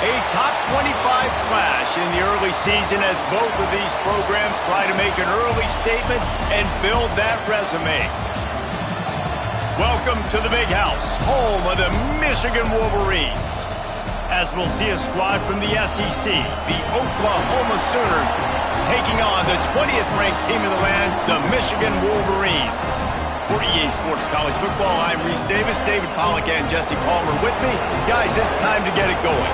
A top 25 clash in the early season as both of these programs try to make an early statement and build that resume. Welcome to the Big House, home of the Michigan Wolverines. As we'll see a squad from the SEC, the Oklahoma Sooners, taking on the 20th ranked team in the land, the Michigan Wolverines. For EA Sports College Football, I'm Reese Davis, David Pollack, and Jesse Palmer with me. Guys, it's time to get it going.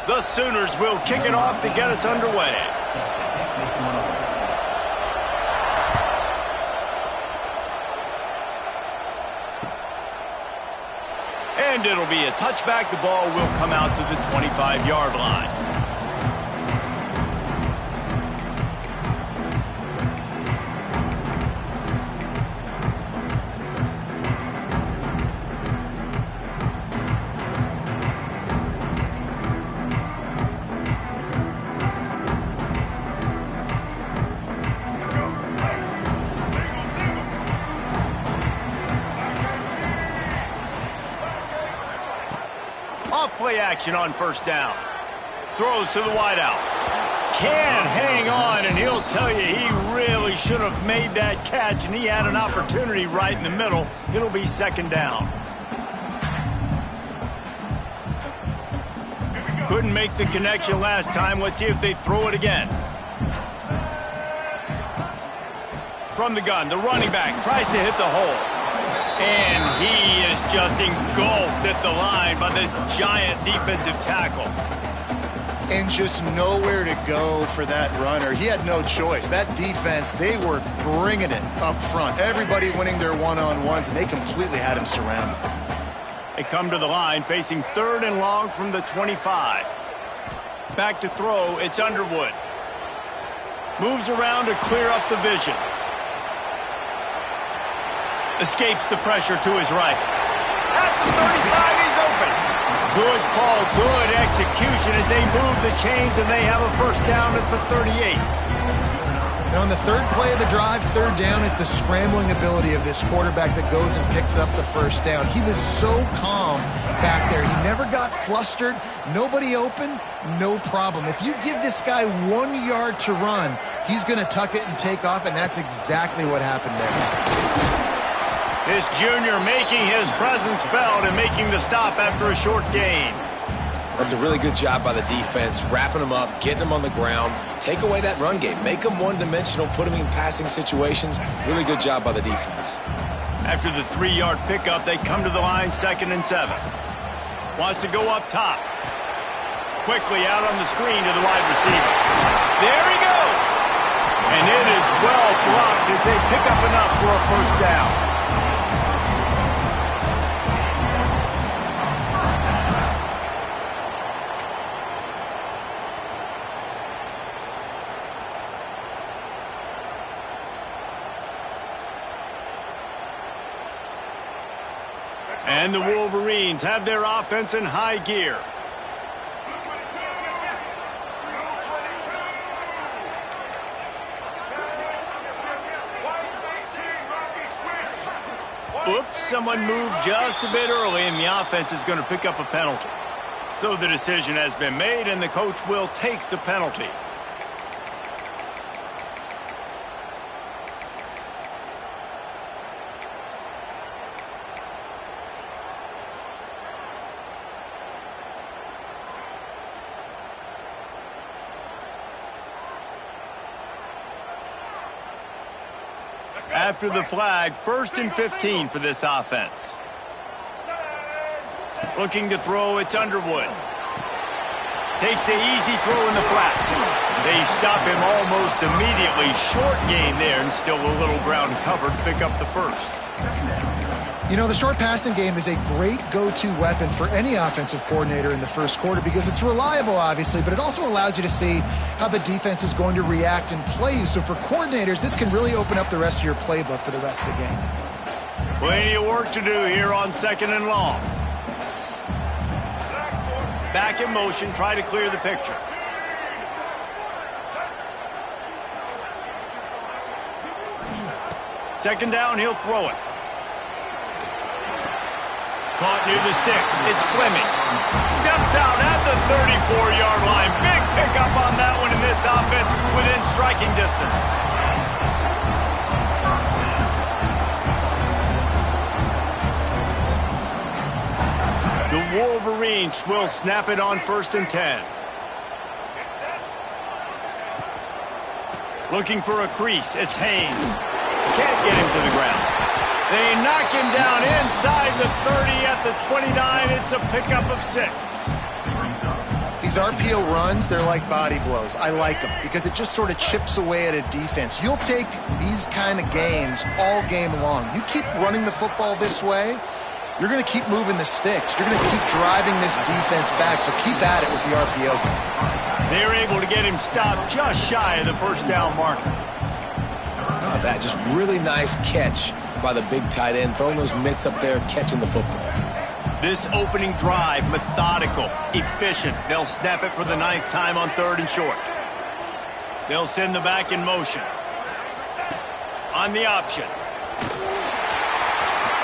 The Sooners will kick it off to get us underway. And it'll be a touchback. The ball will come out to the 25-yard line. Off-play action on first down. Throws to the wideout. Can hang on, and he'll tell you he really should have made that catch, and he had an opportunity right in the middle. It'll be second down. Couldn't make the connection last time. Let's see if they throw it again. From the gun, the running back tries to hit the hole. And he is just engulfed at the line by this giant defensive tackle. And just nowhere to go for that runner. He had no choice. That defense, they were bringing it up front. Everybody winning their one-on-ones, and they completely had him surrounded. They come to the line facing third and long from the 25. Back to throw, it's Underwood. Moves around to clear up the vision. Escapes the pressure to his right. At the 35, he's open. Good call, good execution as they move the chains, and they have a first down at the 38. Now on the third play of the drive, third down, it's the scrambling ability of this quarterback that goes and picks up the first down. He was so calm back there. He never got flustered. Nobody open, no problem. If you give this guy 1 yard to run, he's going to tuck it and take off, and that's exactly what happened there. This junior making his presence felt and making the stop after a short gain. That's a really good job by the defense, wrapping them up, getting them on the ground, take away that run game, make them one-dimensional, put them in passing situations. Really good job by the defense. After the 3-yard pickup, they come to the line, 2nd and 7. Wants to go up top. Quickly out on the screen to the wide receiver. There he goes! And it is well blocked as they pick up enough for a first down. And the Wolverines have their offense in high gear. Oops, someone moved just a bit early, and the offense is going to pick up a penalty. So the decision has been made, and the coach will take the penalty. After the flag, 1st and 15 for this offense. Looking to throw, it's Underwood. Takes the easy throw in the flat. They stop him almost immediately. Short gain there, and still a little ground covered to pick up the first. You know, the short passing game is a great go-to weapon for any offensive coordinator in the first quarter because it's reliable, obviously, but it also allows you to see how the defense is going to react and play you. So for coordinators, this can really open up the rest of your playbook for the rest of the game. Plenty of work to do here on 2nd and long. Back in motion, try to clear the picture. Second down, he'll throw it. Caught near the sticks. It's Fleming. Steps out at the 34-yard line. Big pickup on that one in this offense within striking distance. The Wolverines will snap it on 1st and 10. Looking for a crease. It's Haynes. Can't get him to the ground. They knock him down inside the 30 at the 29. It's a pickup of 6. These RPO runs, they're like body blows. I like them because it just sort of chips away at a defense. You'll take these kind of gains all game long. You keep running the football this way, you're going to keep moving the sticks. You're going to keep driving this defense back, so keep at it with the RPO game. They're able to get him stopped just shy of the first down marker. Oh, that just really nice catch by the big tight end, throwing those mitts up there, catching the football. This opening drive, methodical, efficient. They'll snap it for the 9th time on 3rd and short. They'll send the back in motion. On the option.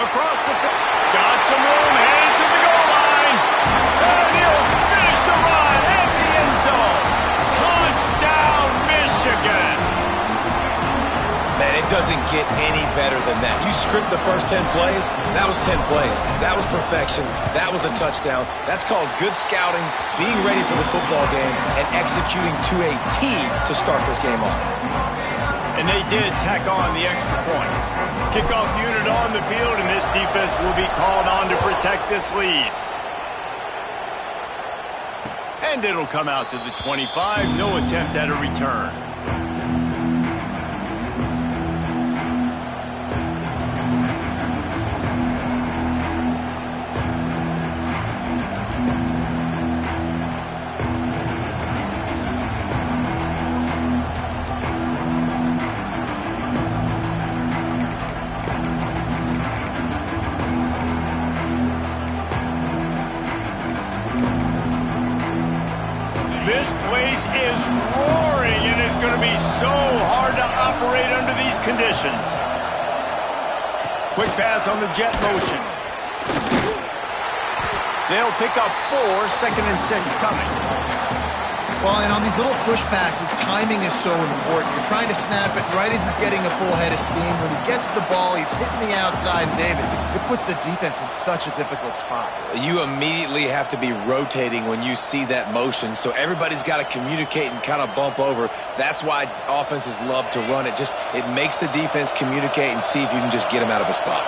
Across the field. Got some room, headed to the goal line. And he'll finish the run at the end zone. Touchdown, Michigan. Man, it doesn't get any better than that. You script the first 10 plays, that was 10 plays. That was perfection. That was a touchdown. That's called good scouting, being ready for the football game, and executing to a team to start this game off. And they did tack on the extra point. Kickoff unit on the field, and this defense will be called on to protect this lead. And it'll come out to the 25. No attempt at a return. This place is roaring, and it's going to be so hard to operate under these conditions. Quick pass on the jet motion. They'll pick up 4, 2nd and 6 coming. Well, and on these little push passes, timing is so important. You're trying to snap it right as he's getting a full head of steam. When he gets the ball, he's hitting the outside, David. It puts the defense in such a difficult spot. You immediately have to be rotating when you see that motion, so everybody's got to communicate and kind of bump over. That's why offenses love to run it. It makes the defense communicate and see if you can just get them out of a spot.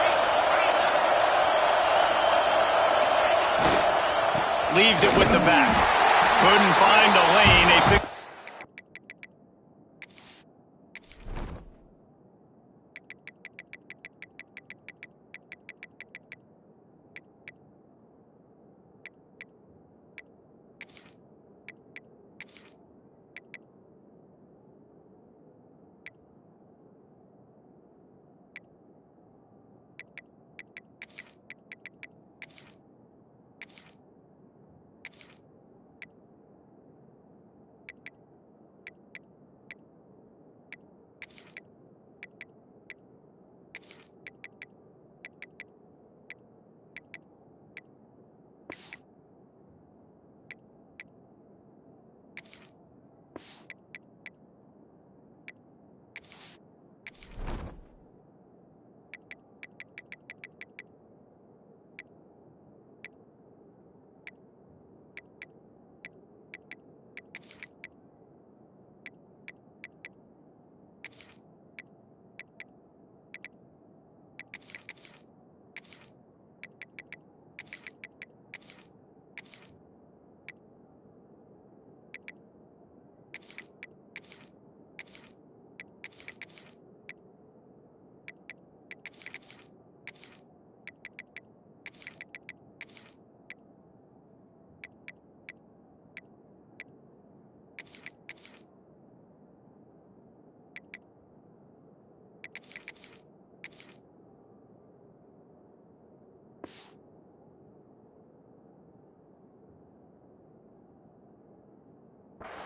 Leaves it with the back. Couldn't find a lane. A big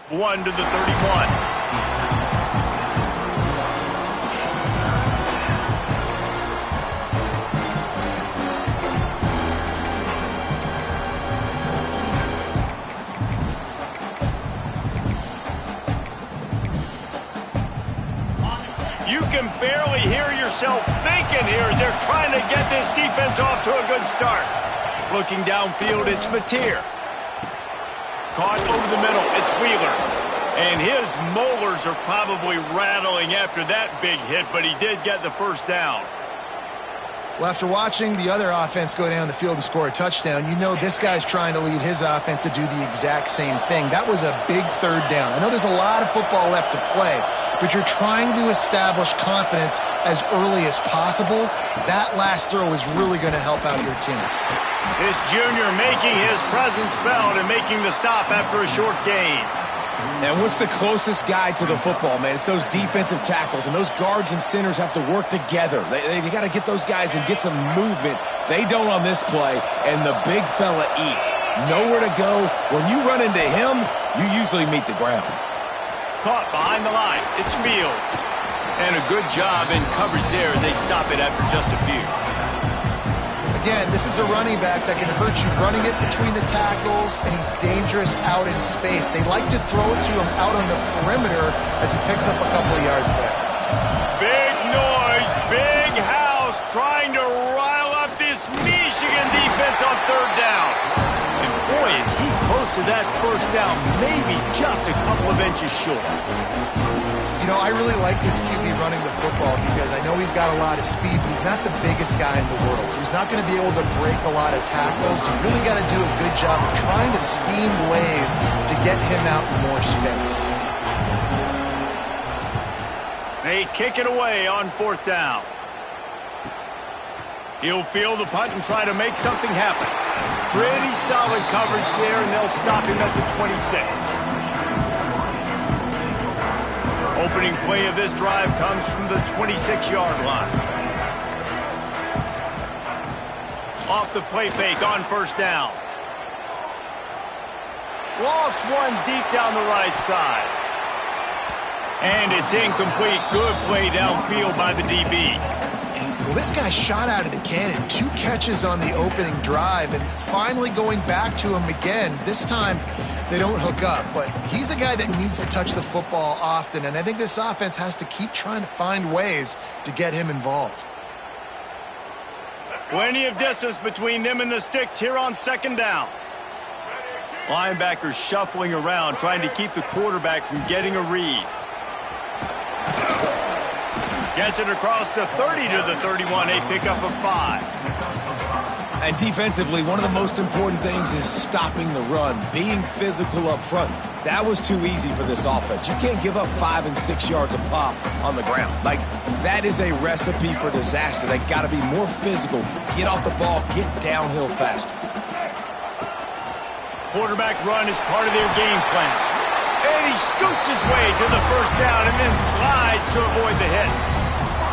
1 to the 31. You can barely hear yourself thinking here as they're trying to get this defense off to a good start. Looking downfield, it's Mateer. Caught over the middle, it's Wheeler. And his molars are probably rattling after that big hit, but he did get the first down. Well, after watching the other offense go down the field and score a touchdown, you know this guy's trying to lead his offense to do the exact same thing. That was a big third down. I know there's a lot of football left to play, but you're trying to establish confidence as early as possible. That last throw is really going to help out your team. This junior making his presence felt and making the stop after a short gain. And what's the closest guy to the football, man? It's those defensive tackles, and those guards and centers have to work together. They got to get those guys and get some movement. They don't on this play, and the big fella eats. Nowhere to go. When you run into him, you usually meet the ground. Caught behind the line. It's Fields. And a good job in coverage there as they stop it after just a few. Again, this is a running back that can hurt you running it between the tackles, and he's dangerous out in space. They like to throw it to him out on the perimeter as he picks up a couple of yards there. Big noise, big house, trying to rile up this Michigan defense on third down. And boy, is he close to that first down, maybe just a couple of inches short. You know, I really like this QB running the football because I know he's got a lot of speed, but he's not the biggest guy in the world. So he's not going to be able to break a lot of tackles. You really got to do a good job of trying to scheme ways to get him out in more space. They kick it away on fourth down. He'll field the punt and try to make something happen. Pretty solid coverage there, and they'll stop him at the 26. Opening play of this drive comes from the 26-yard line. Off the play fake on first down. Lost one deep down the right side. And it's incomplete. Good play downfield by the DB. Well, this guy shot out of the cannon. 2 catches on the opening drive, and finally going back to him again. This time, they don't hook up, but he's a guy that needs to touch the football often, and I think this offense has to keep trying to find ways to get him involved. Plenty of distance between them and the sticks here on second down. Linebackers shuffling around, trying to keep the quarterback from getting a read. Gets it across the 30 to the 31, a pickup of 5. And defensively, one of the most important things is stopping the run, being physical up front. That was too easy for this offense. You can't give up 5 and 6 yards a pop on the ground. Like, that is a recipe for disaster. They got to be more physical, get off the ball, get downhill faster. Quarterback run is part of their game plan. And he scoots his way to the first down and then slides to avoid the hit.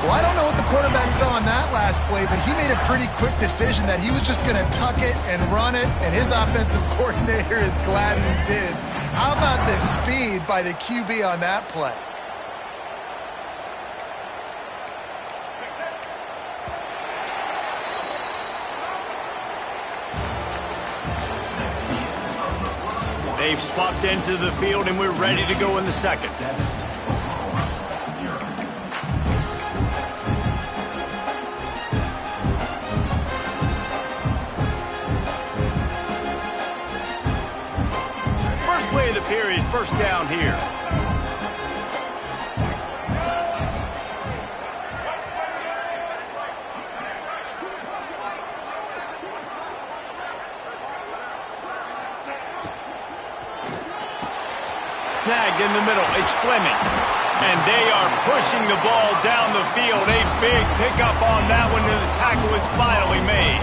Well, I don't know what the quarterback saw on that last play, but he made a pretty quick decision that he was just going to tuck it and run it, and his offensive coordinator is glad he did. How about the speed by the QB on that play? They've swapped into the field, and we're ready to go in the second. First play of the period, first down here. Snagged in the middle, it's Fleming. And they are pushing the ball down the field. A big pickup on that one, and the tackle is finally made.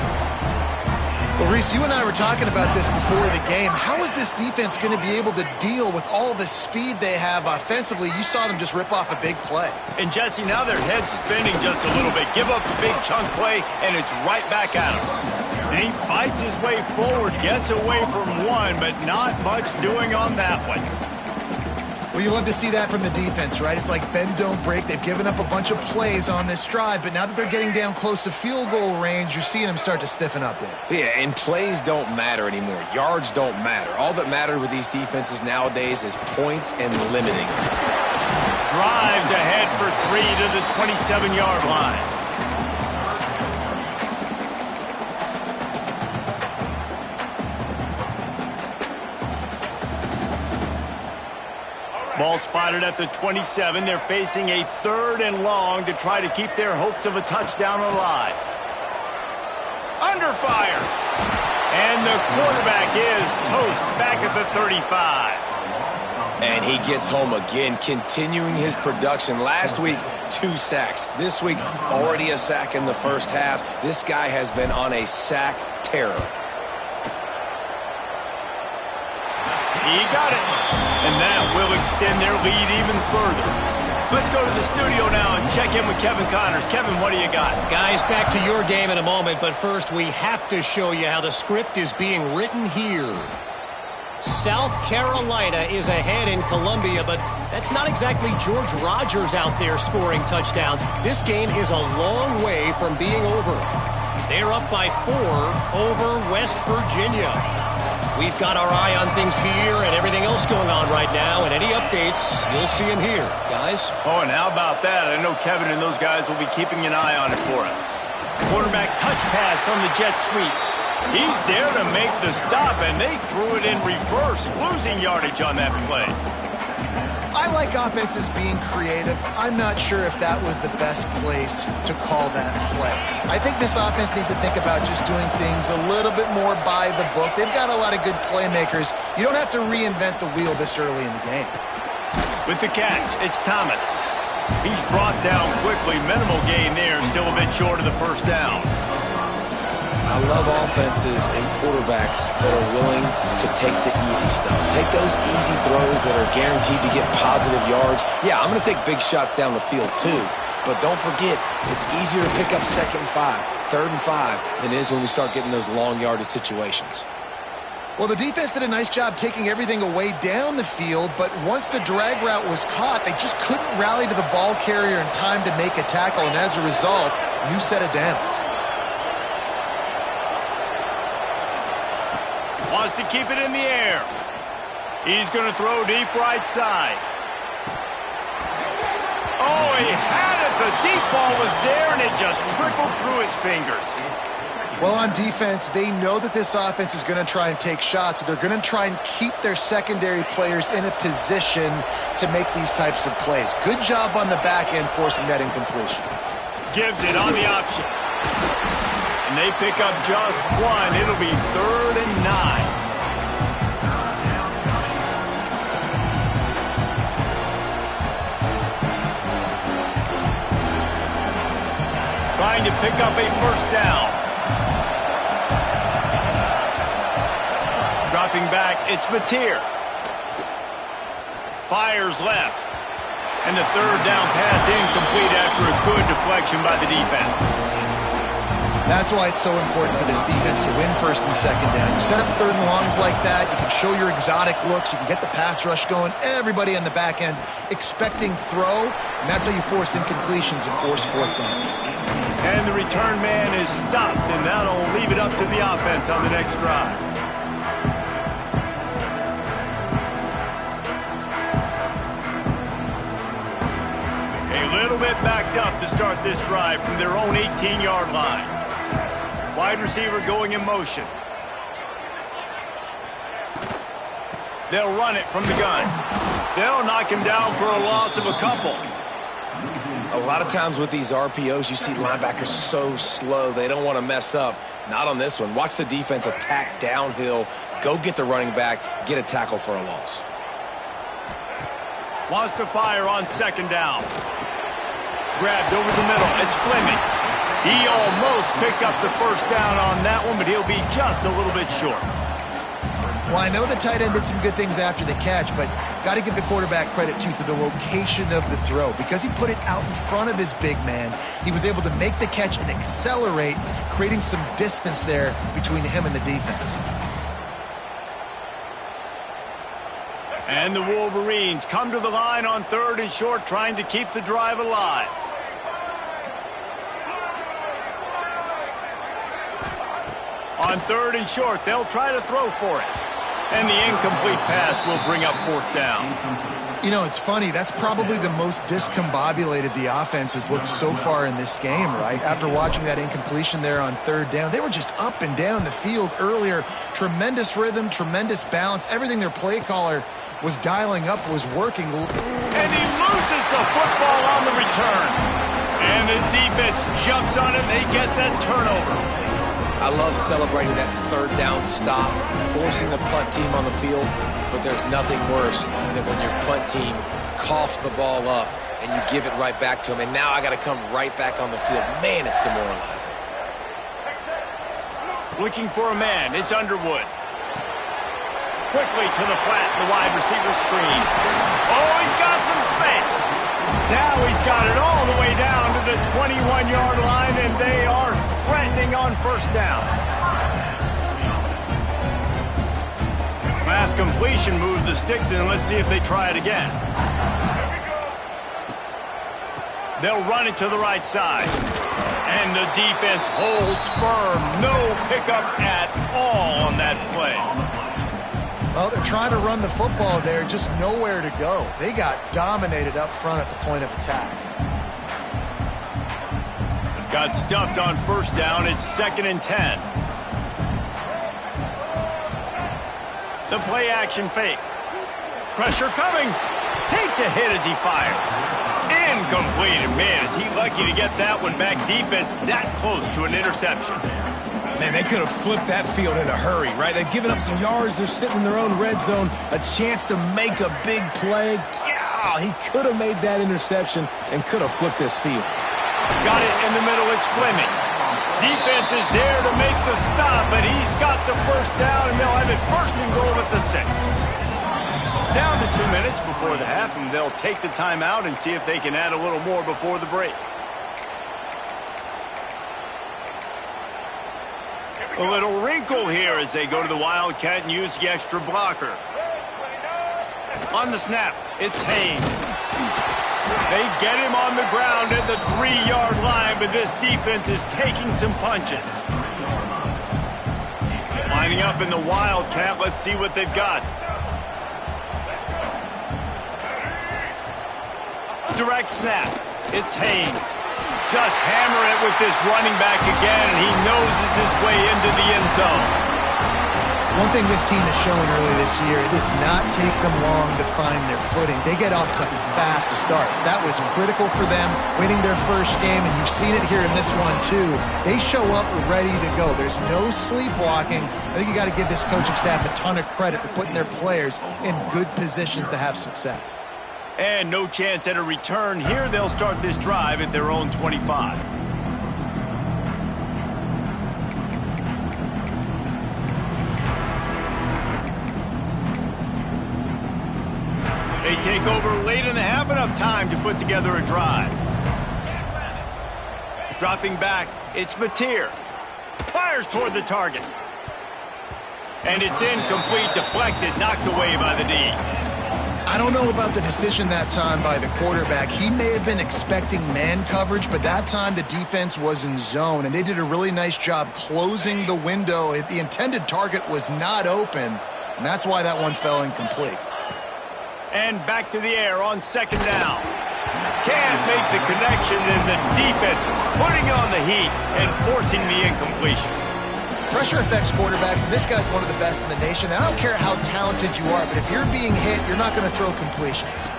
Well, Reese, you and I were talking about this before the game. How is this defense going to be able to deal with all the speed they have offensively? You saw them just rip off a big play. And, Jesse, now their head's spinning just a little bit. Give up a big chunk play, and it's right back at him. And he fights his way forward, gets away from one, but not much doing on that one. Well, you love to see that from the defense, right? It's like bend, don't break. They've given up a bunch of plays on this drive, but now that they're getting down close to field goal range, you're seeing them start to stiffen up there. Yeah, and plays don't matter anymore. Yards don't matter. All that matters with these defenses nowadays is points and limiting. Drives ahead for 3 to the 27-yard line. Ball spotted at the 27. They're facing a 3rd and long to try to keep their hopes of a touchdown alive. Under fire. And the quarterback is toast back at the 35. And he gets home again, continuing his production. Last week, 2 sacks. This week, already a sack in the first half. This guy has been on a sack terror. He got it. And that will extend their lead even further. Let's go to the studio now and check in with Kevin Connors. Kevin, what do you got? Guys, back to your game in a moment, but first we have to show you how the script is being written here. South Carolina is ahead in Columbia, but that's not exactly George Rogers out there scoring touchdowns. This game is a long way from being over. They're up by 4 over West Virginia. We've got our eye on things here and everything else going on right now, and any updates, you'll see them here. Guys? Oh, and how about that? I know Kevin and those guys will be keeping an eye on it for us. Quarterback touch pass on the jet sweep. He's there to make the stop, and they threw it in reverse, losing yardage on that play. I like offenses being creative. I'm not sure if that was the best place to call that play. I think this offense needs to think about just doing things a little bit more by the book. They've got a lot of good playmakers. You don't have to reinvent the wheel this early in the game. With the catch, it's Thomas. He's brought down quickly. Minimal gain there, still a bit short of the first down. I love offenses and quarterbacks that are willing to take the easy stuff. Take those easy throws that are guaranteed to get positive yards. Yeah, I'm going to take big shots down the field too. But don't forget, it's easier to pick up 2nd and 5, 3rd and 5 than it is when we start getting those long yardage situations. Well, the defense did a nice job taking everything away down the field, but once the drag route was caught, they just couldn't rally to the ball carrier in time to make a tackle, and as a result, new set of downs. Wants to keep it in the air. He's going to throw deep right side. Oh, he had it. The deep ball was there, and it just trickled through his fingers. Well, on defense, they know that this offense is going to try and take shots, so they're going to try and keep their secondary players in a position to make these types of plays. Good job on the back end forcing that incompletion. Gives it on the option. And they pick up just 1. It'll be 3rd and 9. Trying to pick up a first down. Dropping back, it's Mateer. Fires left. And the 3rd down pass incomplete after a good deflection by the defense. That's why it's so important for this defense to win 1st and 2nd down. You set up 3rd and longs like that, you can show your exotic looks, you can get the pass rush going, everybody on the back end expecting throw, and that's how you force incompletions and force 4th downs. And the return man is stopped, and that'll leave it up to the offense on the next drive. A little bit backed up to start this drive from their own 18-yard line. Wide receiver going in motion. They'll run it from the gun. They'll knock him down for a loss of a couple. A lot of times with these RPOs, you see linebackers so slow, they don't want to mess up. Not on this one. Watch the defense attack downhill, go get the running back, get a tackle for a loss. Wants to fire on 2nd down. Grabbed over the middle. It's Fleming. He almost picked up the first down on that one, but he'll be just a little bit short. Well, I know the tight end did some good things after the catch, but got to give the quarterback credit, too, for the location of the throw. Because he put it out in front of his big man, he was able to make the catch and accelerate, creating some distance there between him and the defense. And the Wolverines come to the line on 3rd and short, trying to keep the drive alive. On 3rd and short, they'll try to throw for it. And the incomplete pass will bring up 4th down. You know, it's funny. That's probably the most discombobulated the offense has looked so far in this game, right? After watching that incompletion there on 3rd down, they were just up and down the field earlier. Tremendous rhythm, tremendous balance. Everything their play caller was dialing up was working. And he loses the football on the return. And the defense jumps on it. They get that turnover. I love celebrating that 3rd down stop, forcing the punt team on the field, but there's nothing worse than when your punt team coughs the ball up and you give it right back to them, and now I got to come right back on the field. Man, it's demoralizing. Looking for a man, it's Underwood. Quickly to the flat, the wide receiver screen. Oh, he's got some space. Now he's got it all the way down to the 21-yard line, and they are threatening on 1st down. Last completion moved the sticks in. Let's see if they try it again. They'll run it to the right side. And the defense holds firm. No pickup at all on that play. Well, they're trying to run the football there, just nowhere to go. They got dominated up front at the point of attack. Got stuffed on 1st down. It's 2nd and 10. The play action fake. Pressure coming. Takes a hit as he fires. Incomplete. And man, is he lucky to get that one back. Defense that close to an interception. Man, they could have flipped that field in a hurry, right? They've given up some yards. They're sitting in their own red zone. A chance to make a big play. Yeah, he could have made that interception and could have flipped this field. Got it in the middle. It's Fleming. Defense is there to make the stop, but he's got the 1st down, and they'll have it 1st and goal at the 6. Down to 2 minutes before the half, and they'll take the timeout and see if they can add a little more before the break. A little wrinkle here as they go to the Wildcat and use the extra blocker. On the snap, it's Haynes. They get him on the ground at the 3-yard line, but this defense is taking some punches. Lining up in the Wildcat, let's see what they've got. Direct snap, it's Haynes. Just hammer it with this running back again, and he noses his way into the end zone. One thing this team has shown early this year, it does not take them long to find their footing. They get off to fast starts. That was critical for them, winning their 1st game, and you've seen it here in this one too. They show up ready to go. There's no sleepwalking. I think you got to give this coaching staff a ton of credit for putting their players in good positions to have success. And no chance at a return here. They'll start this drive at their own 25. They take over late in the half, enough time to put together a drive. Dropping back, it's Mateer. Fires toward the target. And it's incomplete, deflected, knocked away by the D. I don't know about the decision that time by the quarterback. He may have been expecting man coverage, but that time the defense was in zone, and they did a really nice job closing the window. The intended target was not open, and that's why that one fell incomplete. And back to the air on 2nd down. Can't make the connection, and the defense putting on the heat and forcing the incompletion. Pressure affects quarterbacks, and this guy's one of the best in the nation. I don't care how talented you are, but if you're being hit, you're not going to throw completions.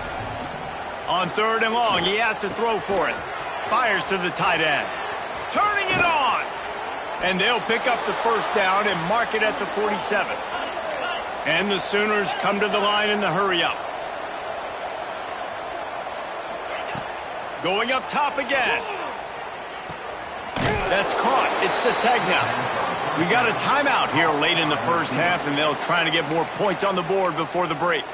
On 3rd and long, he has to throw for it. Fires to the tight end. Turning it on! And they'll pick up the 1st down and mark it at the 47. And the Sooners come to the line in the hurry-up. Going up top again. That's caught. It's Sategna. We got a timeout here late in the 1st half, and they'll try to get more points on the board before the break.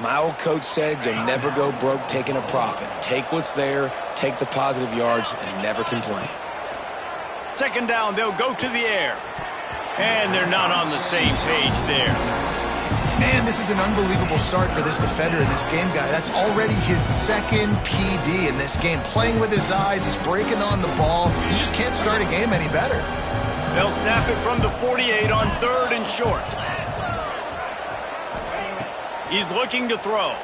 My old coach said you'll never go broke taking a profit. Take what's there, take the positive yards, and never complain. 2nd down, they'll go to the air. And they're not on the same page there. Man, this is an unbelievable start for this defender in this game, guy. That's already his second PD in this game. Playing with his eyes, he's breaking on the ball. You just can't start a game any better. They'll snap it from the 48 on 3rd and short. He's looking to throw.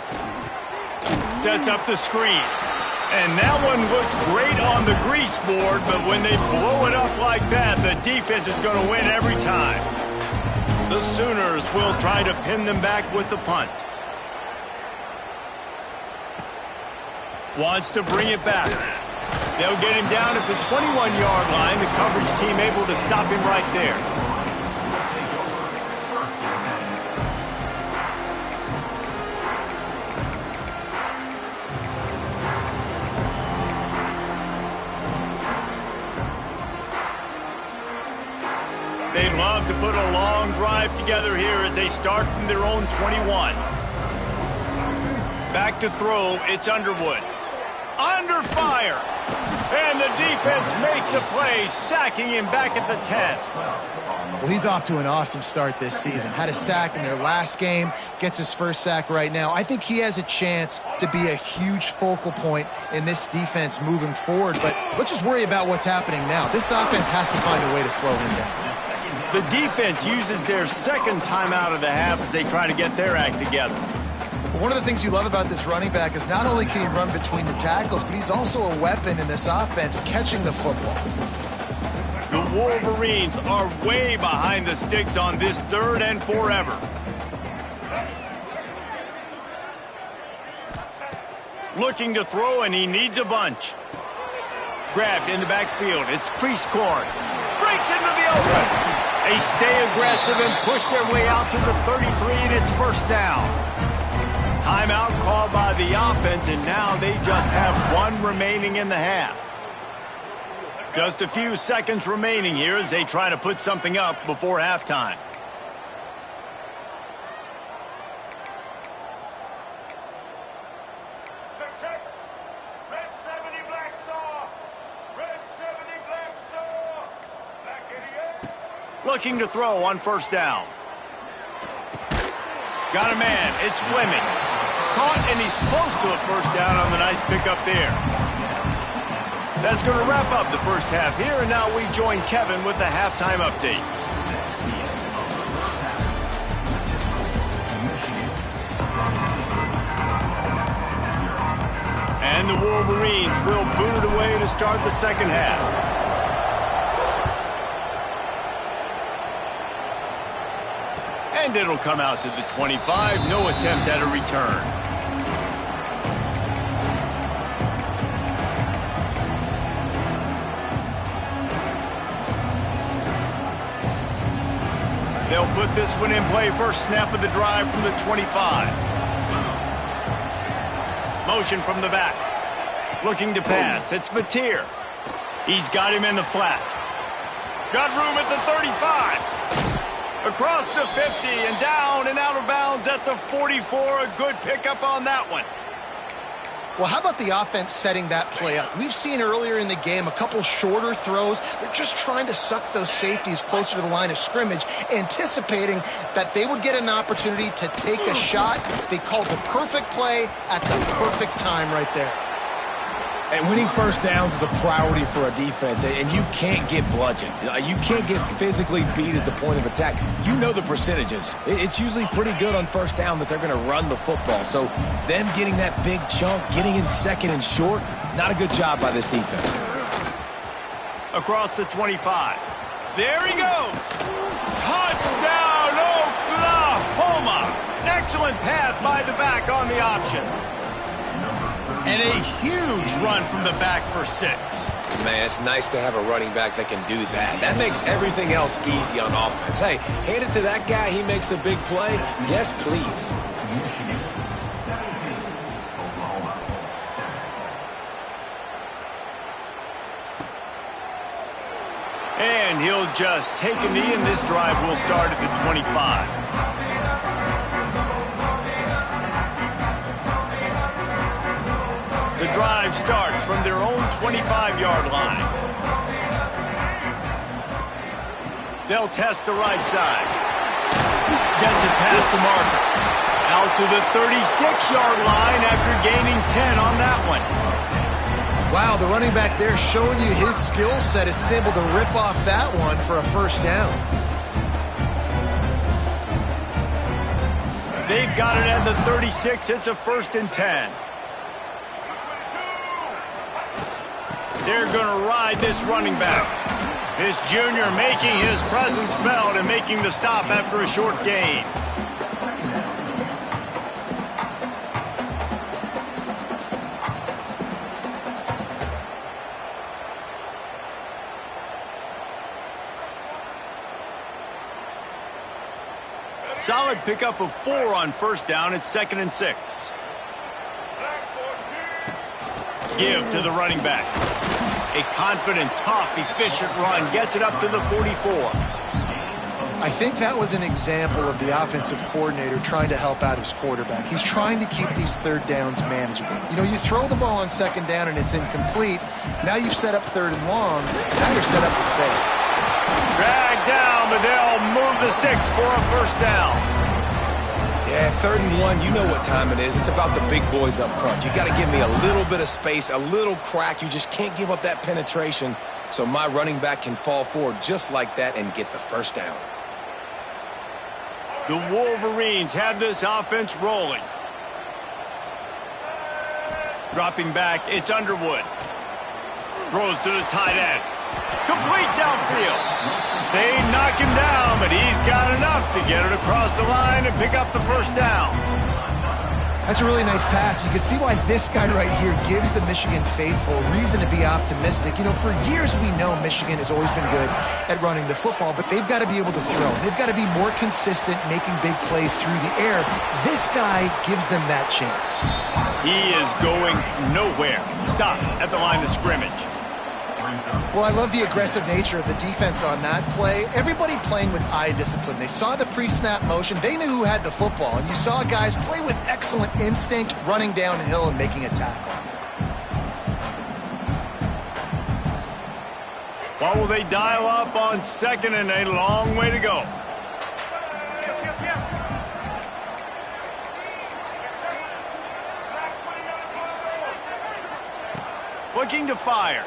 Sets up the screen. And that one looked great on the grease board, but when they blow it up like that, the defense is going to win every time. The Sooners will try to pin them back with the punt. Wants to bring it back. They'll get him down at the 21-yard line. The coverage team able to stop him right there. They'd love to put a long drive together here as they start from their own 21. Back to throw, it's Underwood. Under fire! And the defense makes a play, sacking him back at the 10. Well, he's off to an awesome start this season. Had a sack in their last game, gets his first sack right now. I think he has a chance to be a huge focal point in this defense moving forward, but let's just worry about what's happening now. This offense has to find a way to slow him down. The defense uses their second timeout of the half as they try to get their act together. One of the things you love about this running back is not only can he run between the tackles, but he's also a weapon in this offense, catching the football. The Wolverines are way behind the sticks on this 3rd and forever. Looking to throw, and he needs a bunch. Grabbed in the backfield. It's Priestcorn. Breaks into the open. They stay aggressive and push their way out to the 33, and it's first down. Timeout called by the offense, and now they just have one remaining in the half. Just a few seconds remaining here as they try to put something up before halftime. Check. Red 70 Black Saw. Red 70 Black Saw. Black 88. Looking to throw on first down. Got a man. It's Fleming. Caught, and he's close to a first down on the nice pickup there. That's going to wrap up the first half here, and now we join Kevin with the halftime update. And the Wolverines will boot it away to start the second half. And it'll come out to the 25. No attempt at a return. They'll put this one in play. First snap of the drive from the 25. Motion from the back. Looking to pass. It's Mateer. He's got him in the flat. Got room at the 35. Across the 50 and down and out of bounds at the 44. A good pickup on that one. Well, how about the offense setting that play up? We've seen earlier in the game a couple shorter throws. They're just trying to suck those safeties closer to the line of scrimmage, anticipating that they would get an opportunity to take a shot. They called the perfect play at the perfect time right there. And winning first downs is a priority for a defense, and you can't get bludgeoned. You can't get physically beat at the point of attack. You know the percentages. It's usually pretty good on first down that they're going to run the football. So them getting that big chunk, getting in second and short, not a good job by this defense. Across the 25. There he goes. Touchdown, Oklahoma. Excellent pass by the back on the option. And a huge run from the back for 6. Man, it's nice to have a running back that can do that. That makes everything else easy on offense. Hey, hand it to that guy, he makes a big play. Yes, please. And he'll just take a knee, and this drive will start at the 25. The drive starts from their own 25-yard line. They'll test the right side. Gets it past the marker. now to the 36-yard line after gaining 10 on that one. Wow, the running back there showing you his skill set as he's able to rip off that one for a first down. They've got it at the 36. It's a 1st and 10. They're going to ride this running back. This junior making his presence felt and making the stop after a short gain. Solid pickup of 4 on first down. It's 2nd and 6. Give to the running back. A confident, tough, efficient run gets it up to the 44. I think that was an example of the offensive coordinator trying to help out his quarterback. He's trying to keep these third downs manageable. You know, you throw the ball on 2nd down and it's incomplete. Now you've set up 3rd and long. Now you're set up to fail. Drag down, but they'll move the sticks for a first down. Yeah, 3rd and 1, you know what time it is. It's about the big boys up front. You got to give me a little bit of space, a little crack. You just can't give up that penetration so my running back can fall forward just like that and get the first down. The Wolverines have this offense rolling. Dropping back, it's Underwood. Throws to the tight end. Complete downfield. They knock him down, but he's got enough to get it across the line and pick up the first down. That's a really nice pass. You can see why this guy right here gives the Michigan faithful reason to be optimistic. You know, for years we know Michigan has always been good at running the football, but they've got to be able to throw. They've got to be more consistent making big plays through the air. This guy gives them that chance. He is going nowhere. Stop at the line of scrimmage. Well, I love the aggressive nature of the defense on that play. Everybody playing with eye discipline. They saw the pre-snap motion. They knew who had the football. And you saw guys play with excellent instinct, running downhill and making a tackle. What will they dial up on 2nd and a long way to go? Looking to fire.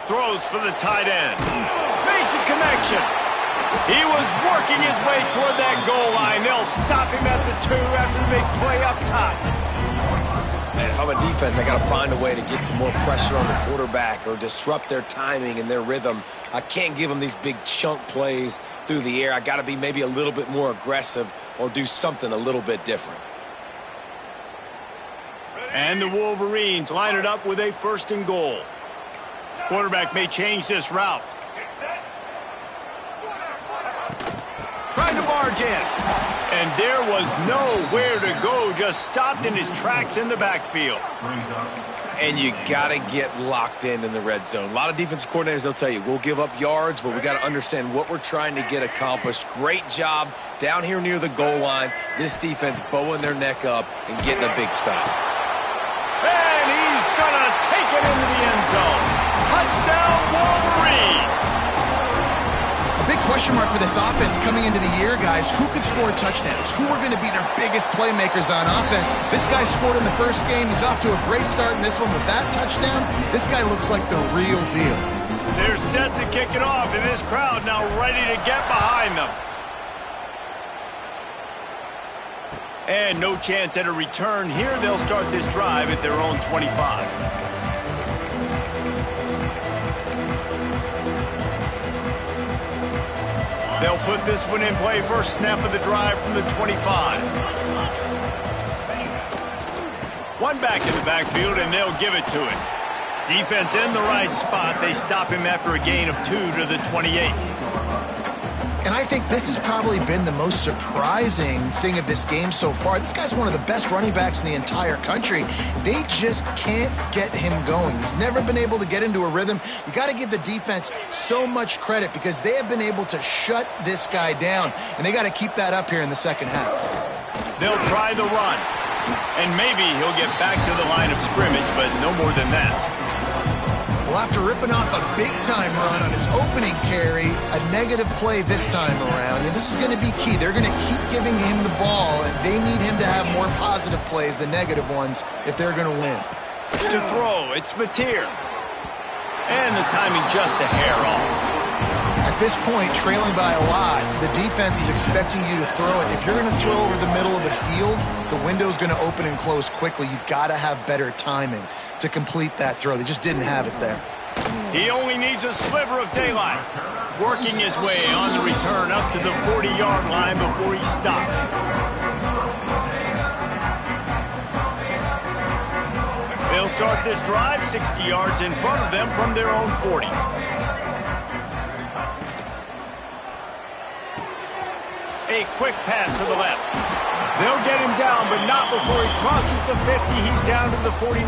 Throws for the tight end. Makes a connection. He was working his way toward that goal line. They'll stop him at the 2 after the big play up top. Man, if I'm a defense, I got to find a way to get some more pressure on the quarterback or disrupt their timing and their rhythm. I can't give them these big chunk plays through the air. I got to be maybe a little bit more aggressive or do something a little bit different. And the Wolverines line it up with a 1st and goal. Quarterback may change this route. Trying to barge in. And there was nowhere to go. Just stopped in his tracks in the backfield. And you got to get locked in the red zone. A lot of defensive coordinators, they'll tell you, we'll give up yards, but we got to understand what we're trying to get accomplished. Great job down here near the goal line. This defense bowing their neck up and getting a big stop. And he's going to take it into the end zone. Touchdown, Wolverines! A big question mark for this offense coming into the year, guys. Who could score touchdowns? Who are going to be their biggest playmakers on offense? This guy scored in the first game. He's off to a great start in this one with that touchdown. This guy looks like the real deal. They're set to kick it off, and this crowd now ready to get behind them. And no chance at a return here. They'll start this drive at their own 25. They'll put this one in play. First snap of the drive from the 25. One back in the backfield, and they'll give it to it. Defense in the right spot. They stop him after a gain of 2 to the 28. And I think this has probably been the most surprising thing of this game so far. This guy's one of the best running backs in the entire country. They just can't get him going. He's never been able to get into a rhythm. You got to give the defense so much credit because they have been able to shut this guy down, and they got to keep that up here in the second half. They'll try the run, and maybe he'll get back to the line of scrimmage, but no more than that. Well, after ripping off a big-time run on his opening carry, a negative play this time around, and this is going to be key. They're going to keep giving him the ball, and they need him to have more positive plays than negative ones if they're going to win. To throw, it's Mateer. And the timing just a hair off. At this point, trailing by a lot, the defense is expecting you to throw it. If you're going to throw over the middle of the field, the window's going to open and close quickly. You've got to have better timing to complete that throw. They just didn't have it there. He only needs a sliver of daylight. Working his way on the return up to the 40-yard line before he stopped. They'll start this drive 60 yards in front of them from their own 40. A quick pass to the left. They'll get him down, but not before he crosses the 50. He's down to the 49.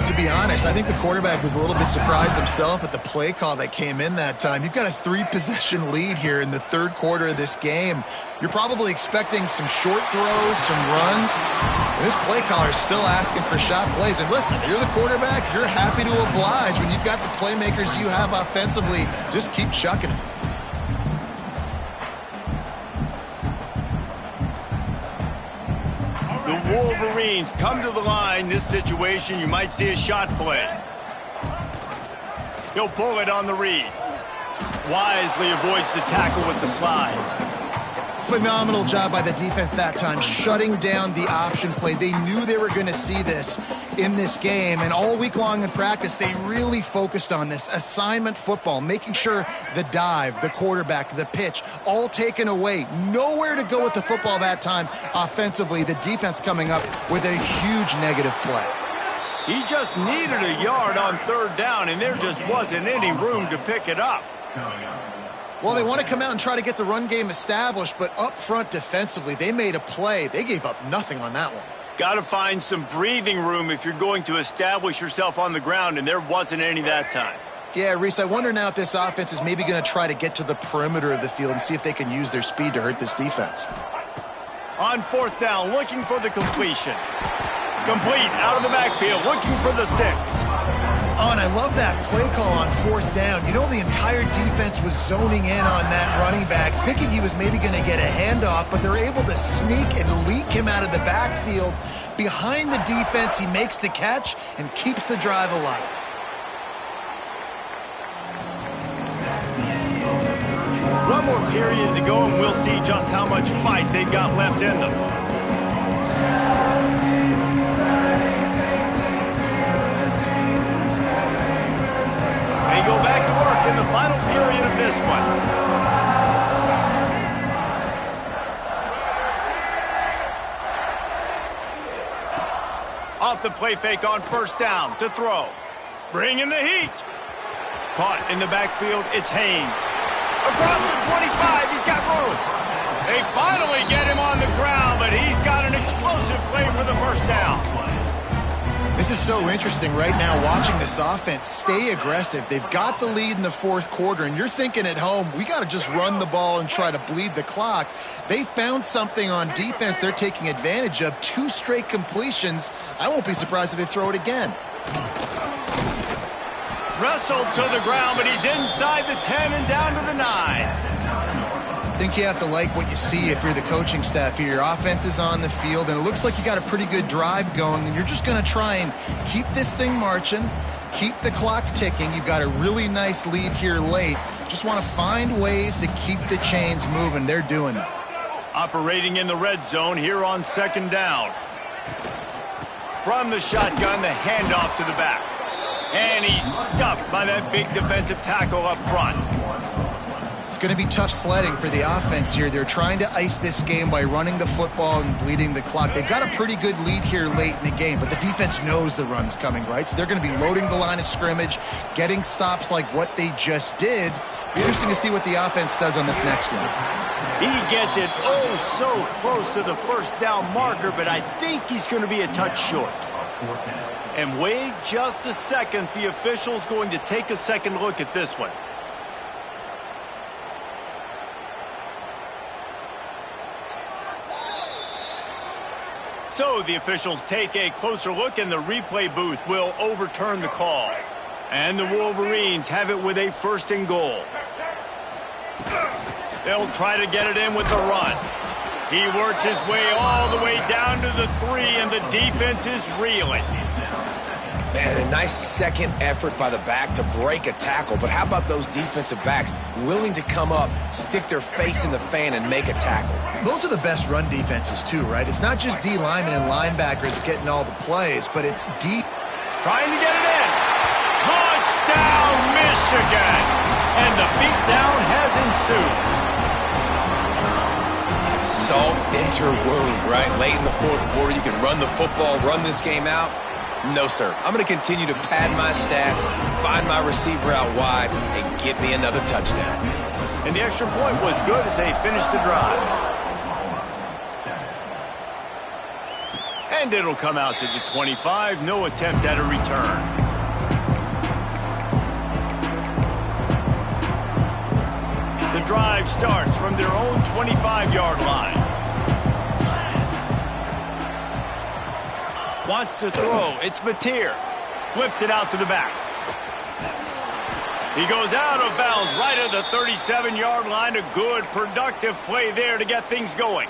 To be honest, I think the quarterback was a little bit surprised himself at the play call that came in that time. You've got a 3-possession lead here in the third quarter of this game. You're probably expecting some short throws, some runs. And this play caller is still asking for shot plays. And listen, you're the quarterback. You're happy to oblige. When you've got the playmakers you have offensively, just keep chucking them. The Wolverines come to the line. This situation, you might see a shot play. He'll pull it on the read. Wisely avoids the tackle with the slide. Phenomenal job by the defense that time, shutting down the option play. They knew they were going to see this in this game, and all week long in practice, they really focused on this assignment football, making sure the dive, the quarterback, the pitch, all taken away. Nowhere to go with the football that time offensively. The defense coming up with a huge negative play. He just needed a yard on third down, and there just wasn't any room to pick it up. Well, they want to come out and try to get the run game established, but up front defensively, they made a play. They gave up nothing on that one. Got to find some breathing room if you're going to establish yourself on the ground, and there wasn't any that time. Yeah, Reese, I wonder now if this offense is maybe going to try to get to the perimeter of the field and see if they can use their speed to hurt this defense. On fourth down, looking for the completion. Complete, out of the backfield, looking for the sticks. Oh, and I love that play call on fourth down. You know, the entire defense was zoning in on that running back, thinking he was maybe going to get a handoff, but they're able to sneak and leak him out of the backfield. Behind the defense, he makes the catch and keeps the drive alive. One more period to go, and we'll see just how much fight they've got left in them. They go back to work in the final period of this one. Off the play fake on first down to throw. Bringing the heat. Caught in the backfield, it's Haynes. Across the 25, he's got room. They finally get him on the ground, but he's got an explosive play for the first down. This is so interesting right now, watching this offense stay aggressive. They've got the lead in the fourth quarter, and you're thinking at home, we got to just run the ball and try to bleed the clock. They found something on defense they're taking advantage of. 2 straight completions. I won't be surprised if they throw it again. Wrestled to the ground, but he's inside the 10 and down to the 9. I think you have to like what you see if you're the coaching staff here. Your offense is on the field, and it looks like you got a pretty good drive going, and you're just going to try and keep this thing marching, keep the clock ticking. You've got a really nice lead here late. Just want to find ways to keep the chains moving. They're doing that. Operating in the red zone here on second down. From the shotgun, the handoff to the back. And he's stuffed by that big defensive tackle up front. It's going to be tough sledding for the offense here. They're trying to ice this game by running the football and bleeding the clock. They've got a pretty good lead here late in the game, but the defense knows the run's coming, right? So they're going to be loading the line of scrimmage, getting stops like what they just did. Be interesting to see what the offense does on this next one. He gets it oh so close to the first down marker, but I think he's going to be a touch short. And wait just a second. The official's going to take a second look at this one. So the officials take a closer look, and the replay booth will overturn the call. And the Wolverines have it with a 1st and goal. They'll try to get it in with the run. He works his way all the way down to the 3, and the defense is reeling. Man, a nice second effort by the back to break a tackle. But how about those defensive backs willing to come up, stick their face in the fan, and make a tackle? Those are the best run defenses, too, right? It's not just D linemen and linebackers getting all the plays, but it's D. Trying to get it in. Touchdown, Michigan! And the beatdown has ensued. Salt into her wound, right? Late in the 4th quarter, you can run the football, run this game out. No, sir. I'm going to continue to pad my stats, find my receiver out wide, and get me another touchdown. And the extra point was good as they finished the drive. And it'll come out to the 25. No attempt at a return. The drive starts from their own 25-yard line. Wants to throw. It's Mateer. Flips it out to the back. He goes out of bounds right at the 37-yard line. A good, productive play there to get things going.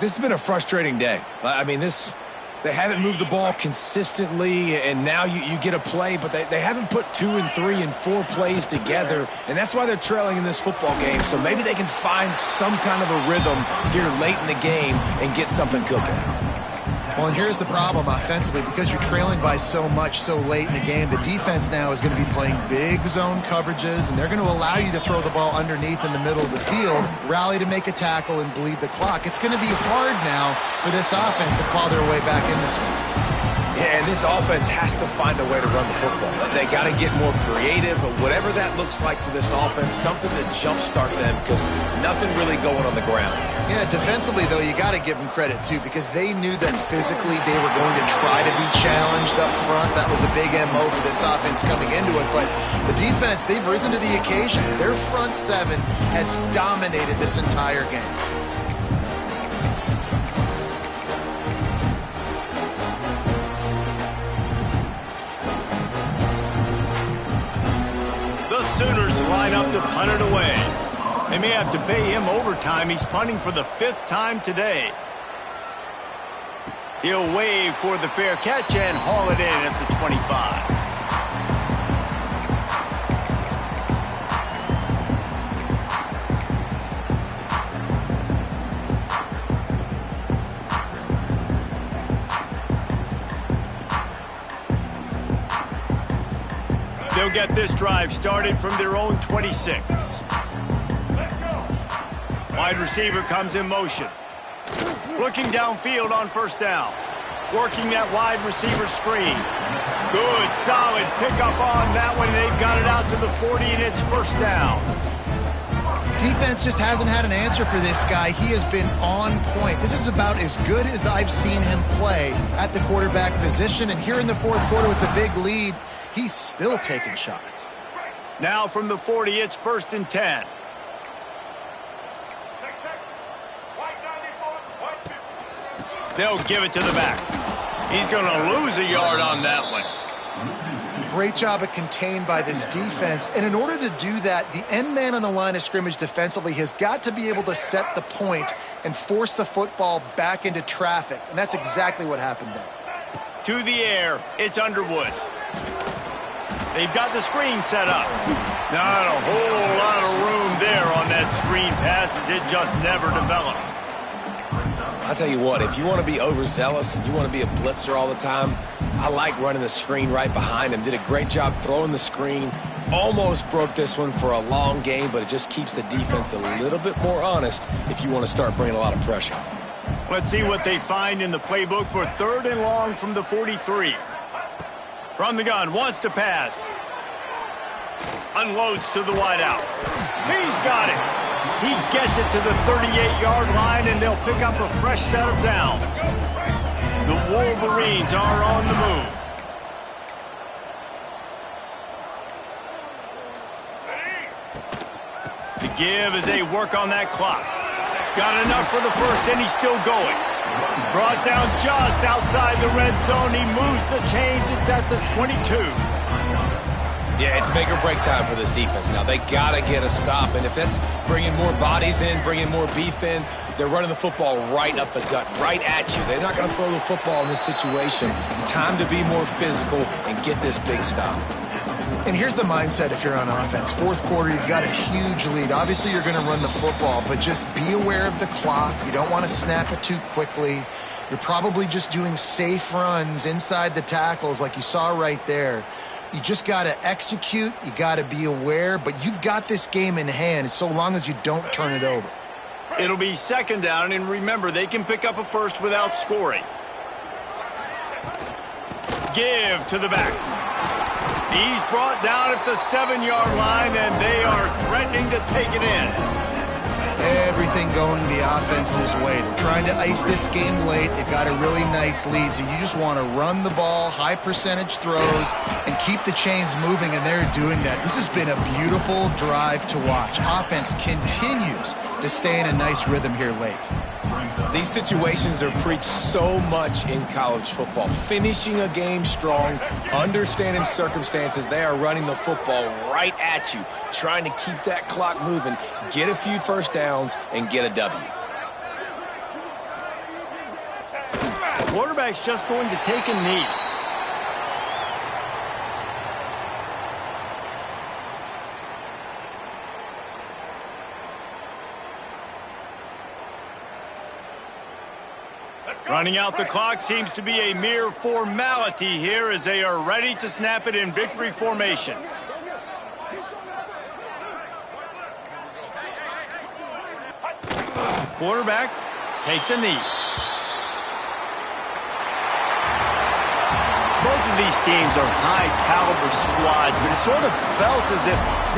This has been a frustrating day. I mean, they haven't moved the ball consistently, and now you get a play, but they haven't put 2 and 3 and 4 plays together, and that's why they're trailing in this football game. So maybe they can find some kind of a rhythm here late in the game and get something cooking. Well, and here's the problem offensively. Because you're trailing by so much so late in the game, the defense now is going to be playing big zone coverages, and they're going to allow you to throw the ball underneath in the middle of the field, rally to make a tackle, and bleed the clock. It's going to be hard now for this offense to claw their way back in this one. Yeah, and this offense has to find a way to run the football. They got to get more creative, but whatever that looks like for this offense, something to jumpstart them, because nothing really going on the ground. Yeah, defensively, though, you got to give them credit, too, because they knew that physically they were going to try to be challenged up front. That was a big MO for this offense coming into it, but the defense, they've risen to the occasion. Their front 7 has dominated this entire game. Sooners line up to punt it away. They may have to pay him overtime. He's punting for the 5th time today. He'll wave for the fair catch and haul it in at the 25. They'll get this drive started from their own 26. Wide receiver comes in motion. Looking downfield on 1st down. Working that wide receiver screen. Good, solid pickup on that one. They've got it out to the 40, and it's 1st down. Defense just hasn't had an answer for this guy. He has been on point. This is about as good as I've seen him play at the quarterback position. And here in the 4th quarter with a big lead, he's still taking shots. Now from the 40, it's 1st and 10. They'll give it to the back. He's going to lose a yard on that one. Great job of contained by this defense. And in order to do that, the end man on the line of scrimmage defensively has got to be able to set the point and force the football back into traffic. And that's exactly what happened there. To the air, it's Underwood. They've got the screen set up. Not a whole lot of room there on that screen pass, as it just never developed. I'll tell you what, if you want to be overzealous and you want to be a blitzer all the time, I like running the screen right behind him. Did a great job throwing the screen. Almost broke this one for a long game, but it just keeps the defense a little bit more honest if you want to start bringing a lot of pressure. Let's see what they find in the playbook for 3rd and long from the 43. From the gun, wants to pass. Unloads to the wideout. He's got it. He gets it to the 38-yard line, and they'll pick up a fresh set of downs. The Wolverines are on the move. The give as they work on that clock. Got enough for the 1st, and he's still going. Brought down just outside the red zone. He moves the chains. It's at the 22. Yeah, it's make or break time for this defense now. They got to get a stop, and if that's bringing more bodies in, bringing more beef in, they're running the football right up the gut, right at you. They're not going to throw the football in this situation. Time to be more physical and get this big stop. And here's the mindset if you're on offense. Fourth quarter, you've got a huge lead. Obviously, you're going to run the football, but just be aware of the clock. You don't want to snap it too quickly. You're probably just doing safe runs inside the tackles like you saw right there. You just got to execute. You got to be aware, but you've got this game in hand so long as you don't turn it over. It'll be second down, and remember, they can pick up a first without scoring. Give to the back. He's brought down at the 7-yard line, and they are threatening to take it in. Everything going the offense's way. They're trying to ice this game late. They've got a really nice lead, so you just want to run the ball, high percentage throws, and keep the chains moving, and they're doing that. This has been a beautiful drive to watch. Offense continues to stay in a nice rhythm here late. These situations are preached so much in college football. Finishing a game strong, understanding circumstances. They are running the football right at you, trying to keep that clock moving, get a few first downs, and get a W. Quarterback's just going to take a knee. Running out the clock seems to be a mere formality here as they are ready to snap it in victory formation. Quarterback takes a knee. Both of these teams are high-caliber squads, but it sort of felt as if